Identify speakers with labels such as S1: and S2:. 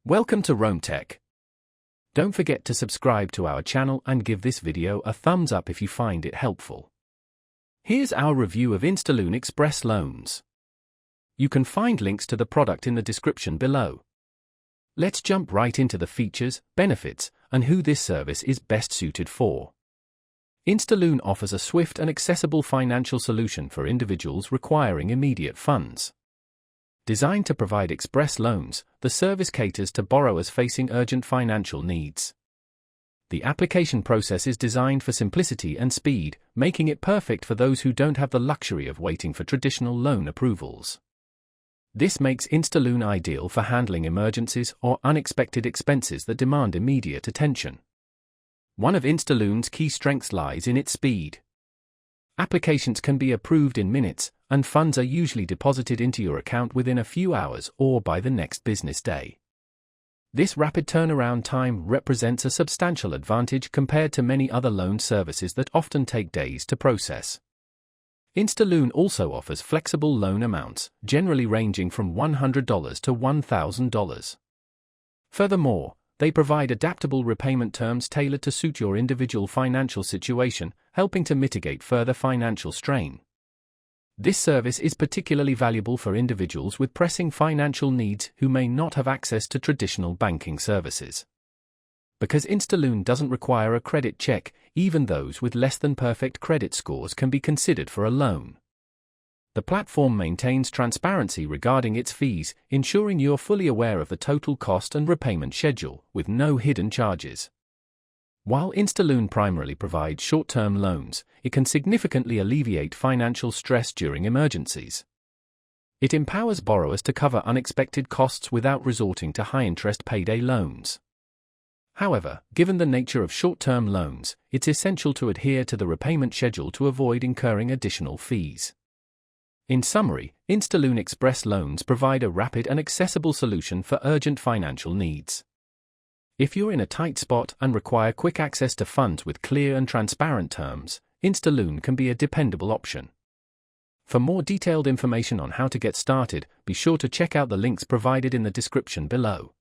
S1: Welcome to Rome Tech. Don't forget to subscribe to our channel and give this video a thumbs up if you find it helpful. Here's our review of InstaLoan Express Loans. You can find links to the product in the description below. Let's jump right into the features, benefits, and who this service is best suited for. InstaLoan offers a swift and accessible financial solution for individuals requiring immediate funds. Designed to provide express loans, the service caters to borrowers facing urgent financial needs. The application process is designed for simplicity and speed, making it perfect for those who don't have the luxury of waiting for traditional loan approvals. This makes InstaLoan ideal for handling emergencies or unexpected expenses that demand immediate attention. One of InstaLoan's key strengths lies in its speed. Applications can be approved in minutes, and funds are usually deposited into your account within a few hours or by the next business day. This rapid turnaround time represents a substantial advantage compared to many other loan services that often take days to process. InstaLoan also offers flexible loan amounts, generally ranging from $100 to $1,000. Furthermore, they provide adaptable repayment terms tailored to suit your individual financial situation, helping to mitigate further financial strain. This service is particularly valuable for individuals with pressing financial needs who may not have access to traditional banking services. Because InstaLoan doesn't require a credit check, even those with less than perfect credit scores can be considered for a loan. The platform maintains transparency regarding its fees, ensuring you're fully aware of the total cost and repayment schedule, with no hidden charges. While InstaLoan primarily provides short-term loans, it can significantly alleviate financial stress during emergencies. It empowers borrowers to cover unexpected costs without resorting to high-interest payday loans. However, given the nature of short-term loans, it's essential to adhere to the repayment schedule to avoid incurring additional fees. In summary, InstaLoan Express Loans provide a rapid and accessible solution for urgent financial needs. If you're in a tight spot and require quick access to funds with clear and transparent terms, InstaLoan can be a dependable option. For more detailed information on how to get started, be sure to check out the links provided in the description below.